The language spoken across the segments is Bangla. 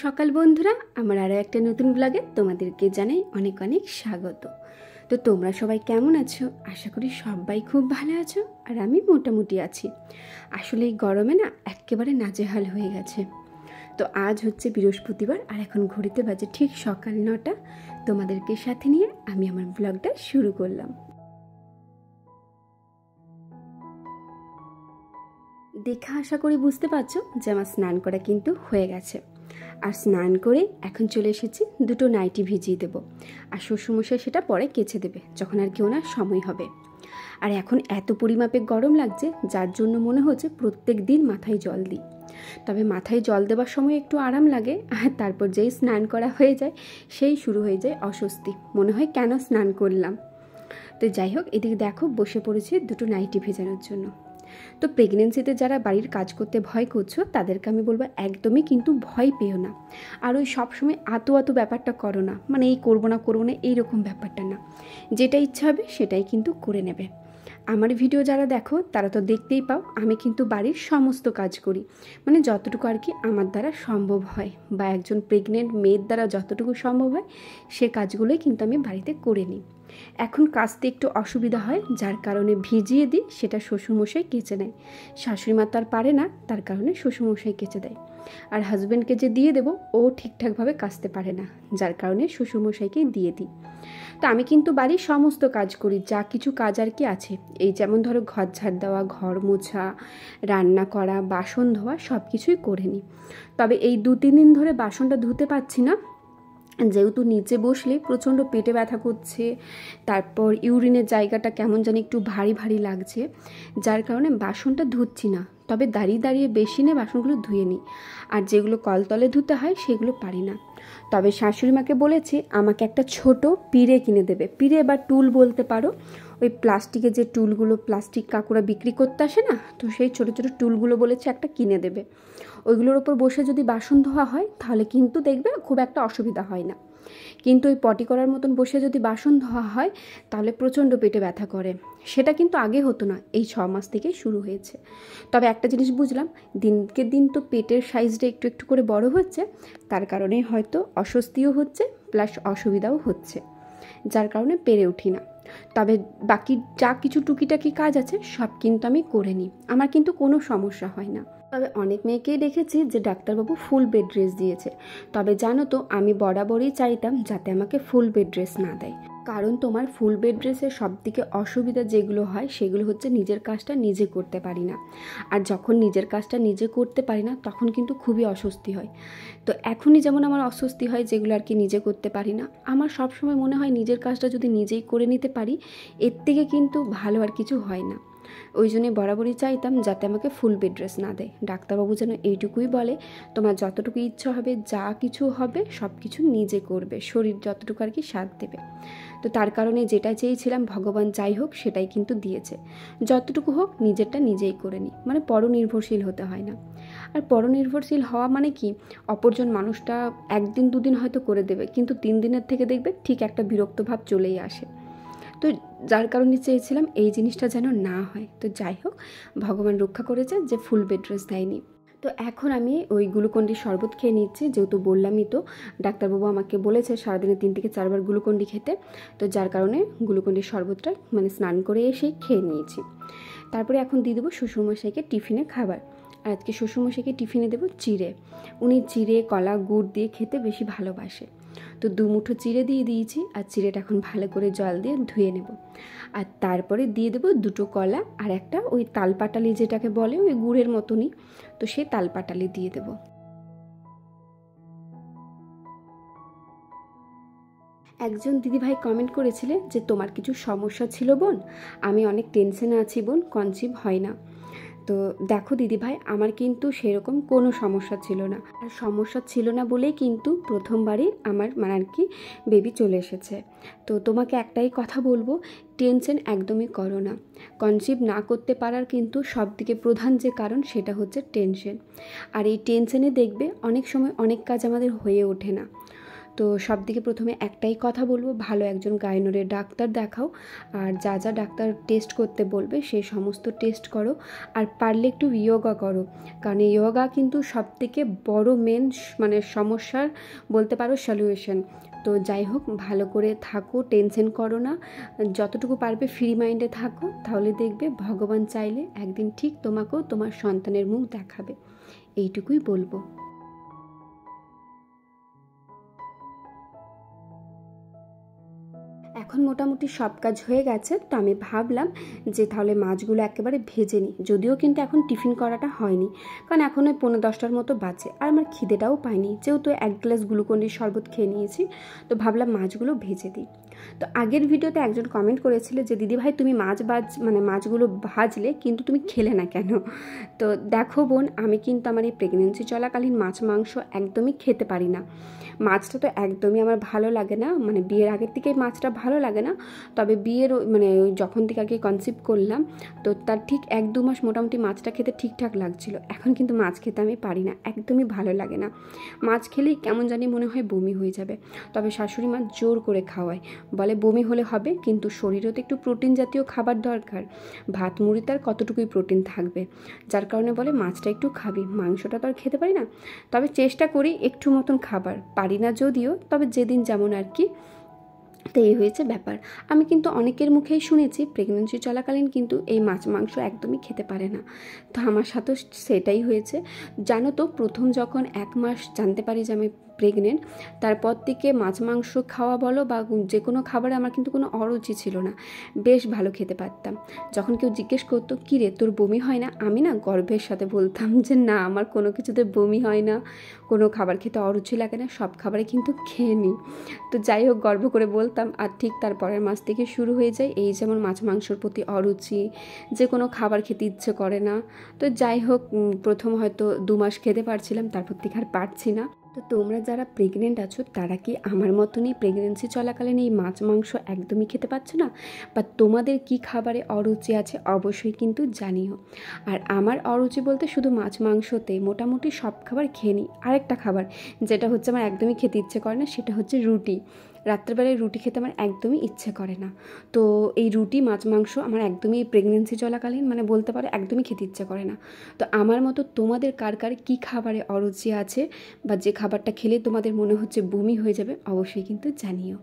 সকাল বন্ধুরা, আমার আরও একটা নতুন ব্লগে তোমাদেরকে জানাই অনেক অনেক স্বাগত। তো তোমরা সবাই কেমন আছো? আশা করি সবাই খুব ভালো আছো, আর আমি মোটামুটি আছি। আসলে এই গরমে না একেবারে নাজেহাল হয়ে গেছে। তো আজ হচ্ছে বৃহস্পতিবার, আর এখন ঘড়িতে বাজে ঠিক সকাল 9টা। তোমাদেরকে সাথে নিয়ে আমি আমার ব্লগটা শুরু করলাম। দেখা আশা করি বুঝতে পারছো যে আমার স্নান করা কিন্তু হয়ে গেছে। আর স্নান করে এখন চলে এসেছি দুটো নাইটি ভিজিয়ে দেবো, আর শ্বশুরমশাই সেটা পরে কেচে দেবে যখন আর কেউ না সময় হবে। আর এখন এত পরিমাপে গরম লাগছে, যার জন্য মনে হচ্ছে প্রত্যেক দিন মাথায় জল দিই। তবে মাথায় জল দেওয়ার সময় একটু আরাম লাগে, আর তারপর যেই স্নান করা হয়ে যায় সেই শুরু হয়ে যায় অস্বস্তি, মনে হয় কেন স্নান করলাম। তো যাই হোক, এদিকে দেখো বসে পড়েছি দুটো নাইটি ভেজানোর জন্য। তো প্রেগনেন্সিতে যারা বাড়ির কাজ করতে ভয় করছো তাদেরকে আমি বলবো একদমই কিন্তু ভয় পেও না। আর ওই সবসময় আতো ব্যাপারটা করো না, মানে এই করবো না এইরকম ব্যাপারটা না। যেটা ইচ্ছা হবে সেটাই কিন্তু করে নেবে। আমার ভিডিও যারা দেখো তারা তো দেখতেই পাও, আমি কিন্তু বাড়ির সমস্ত কাজ করি, মানে যতটুকু আর কি আমার দ্বারা সম্ভব হয়, বা একজন প্রেগনেন্ট মেয়ের দ্বারা যতটুকু সম্ভব হয় সে কাজগুলোই কিন্তু আমি বাড়িতে করে নিই। এখন কাচতে একটু অসুবিধা হয়, যার কারণে ভিজিয়ে দিই, সেটা শ্বশুরমশাই কেচে নেয়। শাশুড়ি মা তার পারে না, তার কারণে শ্বশুরমশাই কেচে দেয়। আর হাজব্যান্ডকে যে দিয়ে দেবো ও ঠিকঠাকভাবে কাচতে পারে না, যার কারণে শ্বশুরমশাইকে দিয়ে দিই। তো আমি কিন্তু বাড়ির সমস্ত কাজ করি, যা কিছু কাজ আর কি আছে, এই যেমন ধরো ঘর ঝাড় দেওয়া, ঘর মোছা, রান্না করা, বাসন ধোয়া সব কিছুই করে নিই। তবে এই 2-3 দিন ধরে বাসনটা ধুতে পারছি না, যেহেতু নিচে বসলে প্রচণ্ড পেটে ব্যথা করছে, তারপর ইউরিনের জায়গাটা কেমন জানি একটু ভারী ভারী লাগছে, যার কারণে বাসনটা ধুচ্ছি না। তবে দাঁড়িয়ে বেসিনে বাসনগুলো ধুয়ে নিই, আর যেগুলো কলতলে ধুতে হয় সেগুলো পারি না। তবে শাশুড়ি মাকে বলেছি আমাকে একটা ছোট পিঁড়ে কিনে দেবে, পিঁড়ে বা টুল বলতে পারো। ওই প্লাস্টিকের যে টুলগুলো প্লাস্টিক কাকুরা বিক্রি করতে আসে না, তো সেই ছোটো ছোটো টুলগুলো বলেছে একটা কিনে দেবে। ওইগুলোর ওপর বসে যদি বাসন ধোয়া হয় তাহলে কিন্তু দেখবে খুব একটা অসুবিধা হয় না। কিন্তু ওই পটি করার মতন বসে যদি বাসন ধোয়া হয় তাহলে প্রচণ্ড পেটে ব্যথা করে। সেটা কিন্তু আগে হতো না, এই 6 মাস থেকেই শুরু হয়েছে। তবে একটা জিনিস বুঝলাম, দিনকে দিন তো পেটের সাইজটা একটু একটু করে বড় হচ্ছে, তার কারণে হয়তো অস্বস্তিও হচ্ছে প্লাস অসুবিধাও হচ্ছে, যার কারণে পেরে উঠি না। তবে বাকি যা কিছু টুকিটাকি কাজ আছে সব কিন্তু আমি করে নিই, আমার কিন্তু কোনো সমস্যা হয় না। তবে অনেক মেয়েকেই দেখেছি যে ডাক্তারবাবু ফুল বেড রেস্ট দিয়েছে। তবে জানো তো, আমি বরাবরই চাইতাম যাতে আমাকে ফুল বেড রেস্ট না দেয়, কারণ তোমার ফুল বেড রেস্টের সবথেকে অসুবিধা যেগুলো হয় সেগুলো হচ্ছে নিজের কাজটা নিজে করতে পারি না। আর যখন নিজের কাজটা নিজে করতে পারি না তখন কিন্তু খুবই অস্বস্তি হয়। তো এখনই যেমন আমার অস্বস্তি হয় যেগুলো আর কি নিজে করতে পারি না, আমার সবসময় মনে হয় নিজের কাজটা যদি নিজেই করে নিতে পারি এর থেকে কিন্তু ভালো আর কিছু হয় না। ওই জন্যে বরাবরই চাইতাম যাতে আমাকে ফুল বেড রেস্ট না দেয়। ডাক্তারবাবু যেন এইটুকুই বলে, তোমার যতটুকু ইচ্ছা হবে যা কিছু হবে সব কিছু নিজে করবে, শরীর যতটুকু আর কি সাথ দেবে। তো তার কারণে যেটা চেয়েছিলাম ভগবান যাই হোক সেটাই কিন্তু দিয়েছে। যতটুকু হোক নিজেরটা নিজেই করে নিই, মানে পরনির্ভরশীল হতে হয় না। আর পরনির্ভরশীল হওয়া মানে কি, অপরজন মানুষটা 1-2 দিন হয়তো করে দেবে, কিন্তু 3 দিনের থেকে দেখবে ঠিক একটা বিরক্ত ভাব চলেই আসে। তো যার কারণে চেয়েছিলাম এই জিনিসটা যেন না হয়। তো যাই হোক, ভগবান রক্ষা করেছে যে ফুল বেড রেস্ট দেয়নি। তো এখন আমি ওই গ্লুকন্ডির শরবত খেয়ে নিচ্ছি, যেহেতু বললামই তো ডাক্তারবাবু আমাকে বলেছে সারাদিনে 3 থেকে 4 বার গ্লুকন্ডি খেতে। তো যার কারণে গ্লুকন্ডির শরবতটা মানে স্নান করে এসেই খেয়ে নিয়েছি। তারপরে এখন দিয়ে দেবো শ্বশুরমশাইকে টিফিনে খাবার। আর আজকে শ্বশুরমশাইকে টিফিনে দেবো চিড়ে। উনি চিড়ে কলা গুড় দিয়ে খেতে বেশি ভালোবাসে। তো 2 মুঠো চিড়ে দিয়ে দিয়েছি, আর চিড়েটা এখন ভালো করে জল দিয়ে ধুয়ে নেব। আর তারপরে দিয়ে দেবো 2টো কলা, আর একটা ওই তালপাটালি যেটাকে বলে ওই গুড়ের মতনই, তো সেই তালপাটালি দিয়ে দেবো। একজন দিদিভাই কমেন্ট করেছিলে যে তোমার কিছু সমস্যা ছিল বোন, আমি অনেক টেনশনে আছি বোন, কনসিভ হয় না। তো দেখো দিদিভাই, আমার কিন্তু সেরকম কোনো সমস্যা ছিল না। আর সমস্যা ছিল না বলেই কিন্তু প্রথমবারই আমার মানে আর কি বেবি চলে এসেছে। তো তোমাকে একটাই কথা বলবো, টেনশন একদমই করো না। কনসিভ না করতে পারার কিন্তু সবথেকে প্রধান যে কারণ সেটা হচ্ছে টেনশন। আর এই টেনশনে দেখবে অনেক সময় অনেক কাজ আমাদের হয়ে ওঠে না। তো সব দিকে প্রথমে একটাই কথা বলবো, ভালো একজন গাইনোরের ডাক্তার দেখাও, আর যা যা ডাক্তার টেস্ট করতে বলবে সেই সমস্ত টেস্ট করো, আর পারলে একটু ইয়োগা করো, কারণ ইয়োগা কিন্তু সবথেকে বড় মেন মানে সমস্যার বলতে পারো সলিউশন। তো যাই হোক, ভালো করে থাকো, টেনশন করো না, যতটুকু পারবে ফ্রি মাইন্ডে থাকো, তাহলে দেখবে ভগবান চাইলে একদিন ঠিক তোমাকেও তোমার সন্তানের মুখ দেখাবে। এইটুকুই বলবো। এখন মোটামুটি সব কাজ হয়ে গেছে, তো আমি ভাবলাম যে তাহলে মাছগুলো একেবারে ভেজে নিই, যদিও কিন্তু এখন টিফিন করাটা হয়নি, কারণ এখন ওই 9-10টার মতো বাজে, আর আমার খিদেটাও পাইনি, যেহেতু 1 গ্লাস গ্লুকন্ডির শরবত খেয়ে নিয়েছি, তো ভাবলাম মাছগুলো ভেজে দিই। তো আগের ভিডিওতে একজন কমেন্ট করেছিল যে দিদি ভাই তুমি মাছগুলো ভাজলে কিন্তু তুমি খেলে না কেন? তো দেখো বোন, আমি কিন্তু আমার এই প্রেগনেন্সি চলাকালীন মাছ মাংস একদমই খেতে পারি না। মাছটা তো একদমই আমার ভালো লাগে না, মানে বিয়ের আগের থেকেই মাছটা ভালো লাগে না, তবে বিয়ের মানে যখন থেকে আর কি কনসিভ করলাম, তো তার ঠিক 1-2 মাস মোটামুটি মাছটা খেতে ঠিকঠাক লাগছিল। এখন কিন্তু মাছ খেতে আমি পারি না, একদমই ভালো লাগে না। মাছ খেলেই কেমন জানি মনে হয় বমি হয়ে যাবে। তবে শাশুড়ি মা জোর করে খাওয়ায়, বলে বমি হলে হবে, কিন্তু শরীরেও তো একটু প্রোটিন জাতীয় খাবার দরকার, ভাত মুড়িতে আর কতটুকুই প্রোটিন থাকবে, যার কারণে বলে মাছটা একটু খাবি, মাংসটা তো আর খেতে পারি না, তবে চেষ্টা করি একটু মতন খাবার, পারি না যদিও, তবে যেদিন যেমন আর কি। তো এই হয়েছে ব্যাপার। আমি কিন্তু অনেকের মুখেই শুনেছি প্রেগনেন্সি চলাকালীন কিন্তু এই মাছ মাংস একদমই খেতে পারে না, তো আমার সাথেও সেটাই হয়েছে। জানো তো, প্রথম যখন 1 মাস জানতে পারি যে আমি প্রেগনেন্ট, তারপর থেকে মাছ মাংস খাওয়া বলো বা যে কোনো খাবারে আমার কিন্তু কোনো অরুচি ছিল না, বেশ ভালো খেতে পারতাম। যখন কেউ জিজ্ঞেস করতো কী রে তোর বমি হয় না, আমি না গর্বের সাথে বলতাম যে না, আমার কোনো কিছুতে বমি হয় না, কোনো খাবার খেতে অরুচি লাগে না, সব খাবারে কিন্তু খেয়ে নিই। তো যাই হোক, গর্ব করে বলতাম। আর ঠিক তার পরের মাস থেকে শুরু হয়ে যায় এই যেমন মাছ মাংসর প্রতি অরুচি, যে কোনো খাবার খেতে ইচ্ছে করে না। তো যাই হোক, প্রথম হয়তো 2 মাস খেতে পারছিলাম, তারপর থেকে আর পারছি না। তো তোমরা যারা প্রেগনেন্ট আছো তারা কি আমার মতনই প্রেগনেন্সি চলাকালীন এই মাছ মাংস একদমই খেতে পারছো না, বা তোমাদের কি খাবারে অরুচি আছে অবশ্যই কিন্তু জানিও। আর আমার অরুচি বলতে শুধু মাছ মাংসতে, মোটামুটি সব খাবার খেয়ে নিই। আরেকটা খাবার যেটা হচ্ছে আমার একদমই খেতে ইচ্ছে করে না, সেটা হচ্ছে রুটি। রাত্রেবেলায় রুটি খেতে আমার একদমই ইচ্ছে করে না। তো এই রুটি মাছ মাংস আমার একদমই প্রেগনেন্সি চলাকালীন মানে বলতে পারো একদমই খেতে ইচ্ছে করে না। তো আমার মতো তোমাদের কার কার কী খাবারে অরুচি আছে, বা যে খাবারটা খেলে তোমাদের মনে হচ্ছে বমি হয়ে যাবে, অবশ্যই কিন্তু জানিও।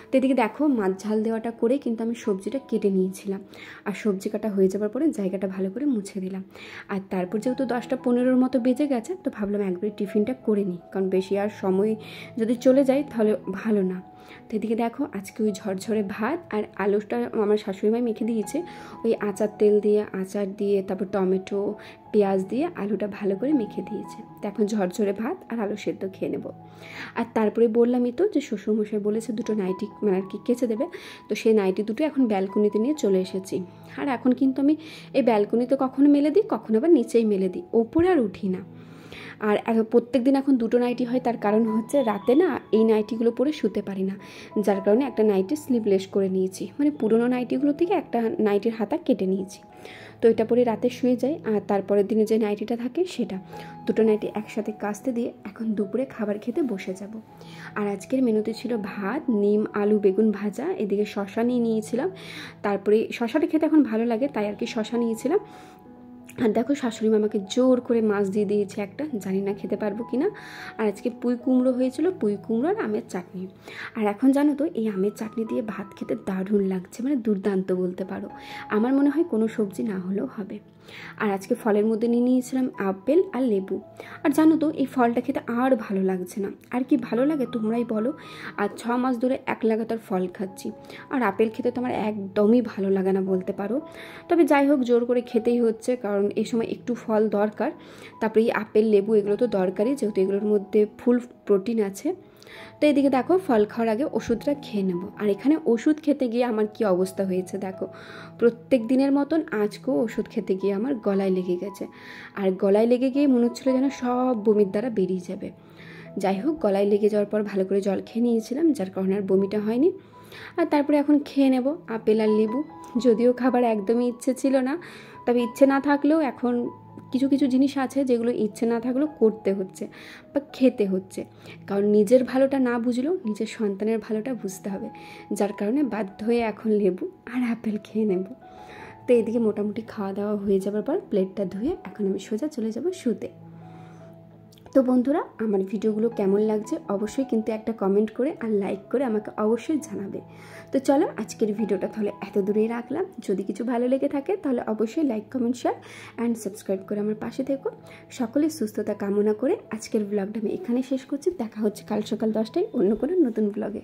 তো এদিকে দেখো, মাছ ঝাল দেওয়াটা করে কিন্তু আমি সবজিটা কেটে নিয়েছিলাম, আর সবজি কাটা হয়ে যাওয়ার পরে জায়গাটা ভালো করে মুছে দিলাম। আর তারপর যেহেতু 10টা-15 মতো বেজে গেছে, তো ভাবলাম একবারে টিফিনটা করে নিই, কারণ বেশি আর সময় যদি চলে যায় তাহলে ভালো না। তো এদিকে দেখো, আজকে ওই ঝরঝরে ভাত আর আলুটা আমার শাশুড়িমাই মেখে দিয়েছে, ওই আচার তেল দিয়ে, আচার দিয়ে, তারপর টমেটো পেঁয়াজ দিয়ে আলুটা ভালো করে মেখে দিয়েছে। তো এখন ঝরঝরে ভাত আর আলু সেদ্ধ খেয়ে নেব। আর তারপরে বললামই তো যে শ্বশুরমশাই বলেছে 2টো নাইটি মানে আর কি কেচে দেবে, তো সেই নাইটি দুটো এখন ব্যালকনিতে নিয়ে চলে এসেছি। আর এখন কিন্তু আমি এই ব্যালকনিতে কখনো মেলে দিই, কখনো আবার নিচেই মেলে দিই, ওপরে আর উঠি না। আর প্রত্যেক দিন এখন 2টো নাইটি হয়, তার কারণ হচ্ছে রাতে না এই নাইটিগুলো পরে শুতে পারি না, যার কারণে একটা নাইটি স্লিভলেস করে নিয়েছি, মানে পুরোনো নাইটিগুলো থেকে একটা নাইটির হাতা কেটে নিয়েছি। তো এটা পরে রাতে শুয়ে যাই, আর তারপরের দিনে যে নাইটিটা থাকে সেটা, 2টো নাইটি একসাথে কাচতে দিয়ে এখন দুপুরে খাবার খেতে বসে যাব। আর আজকের মেনুতে ছিল ভাত, নিম আলু বেগুন ভাজা, এদিকে শশা নিয়ে নিয়েছিলাম, তারপরে শশাটা খেতে এখন ভালো লাগে তাই আর কি শশা নিয়েছিলাম। আর দেখো, শাশুড়ি মা আমাকে জোর করে মাছ দিয়ে দিয়েছে একটা, জানি না খেতে পারবো কি না। আর আজকে পুঁই কুমড়ো হয়েছিল, পুঁই কুমড়ো আর আমের চাটনি। আর এখন জানো তো, এই আমের চাটনি দিয়ে ভাত খেতে দারুণ লাগছে, মানে দুর্দান্ত বলতে পারো। আমার মনে হয় কোনো সবজি না হলেও হবে। আর আজকে ফলের মধ্যে নিয়ে নিয়েছিলাম আপেল আর লেবু। আর জানো তো, এই ফলটা খেতে আর ভালো লাগছে না। আর কি ভালো লাগে তোমরাই বলো। আর 6 মাস ধরে এক লাগাতার ফল খাচ্ছি, আর আপেল খেতে তো আমার একদমই ভালো লাগে না বলতে পারো। তবে যাই হোক, জোর করে খেতেই হচ্ছে, কারণ এই সময় একটু ফল দরকার। তারপরে এই আপেল লেবু এগুলো তো দরকারই, যেহেতু এগুলোর মধ্যে ফুল প্রোটিন আছে। তো এদিকে দেখো, ফল খাওয়ার আগে ওষুধটা খেয়ে নেব। আর এখানে ওষুধ খেতে গিয়ে আমার কি অবস্থা হয়েছে দেখো, প্রত্যেক দিনের মতন আজকেও ওষুধ খেতে গিয়ে আমার গলায় লেগে গেছে। আর গলায় লেগে গিয়ে মনে হচ্ছিলো যেন সব বমির দ্বারা বেরিয়ে যাবে। যাই হোক, গলায় লেগে যাওয়ার পর ভালো করে জল খেয়ে নিয়েছিলাম, যার কারণে আর বমিটা হয়নি। আর তারপরে এখন খেয়ে নেব আপেল আর লেবু। যদিও খাবার একদমই ইচ্ছে ছিল না, তবে ইচ্ছে না থাকলেও এখন কিছু কিছু জিনিস আছে যেগুলো ইচ্ছে না থাকলেও করতে হচ্ছে বা খেতে হচ্ছে, কারণ নিজের ভালোটা না বুঝলেও নিজের সন্তানের ভালোটা বুঝতে হবে, যার কারণে বাধ্য হয়ে এখন লেবু আর আপেল খেয়ে নেব। তো এদিকে মোটামুটি খাওয়া দাওয়া হয়ে যাবার পর প্লেটটা ধুয়ে এখন আমি সোজা চলে যাব শুতে। তো বন্ধুরা, আমার ভিডিওগুলো কেমন লাগছে অবশ্যই কিন্তু একটা কমেন্ট করে আর লাইক করে আমাকে অবশ্যই জানাবে। তো চলো আজকের ভিডিওটা তাহলে এত দূরেই রাখলাম। যদি কিছু ভালো লেগে থাকে তাহলে অবশ্যই like, comment, share and subscribe করে আমার পাশে থেকো। সকলের সুস্থতা কামনা করে আজকের ব্লগটা আমি এখানে শেষ করছি। দেখা হচ্ছে কাল সকাল 10টায় অন্য কোনো নতুন ব্লগে।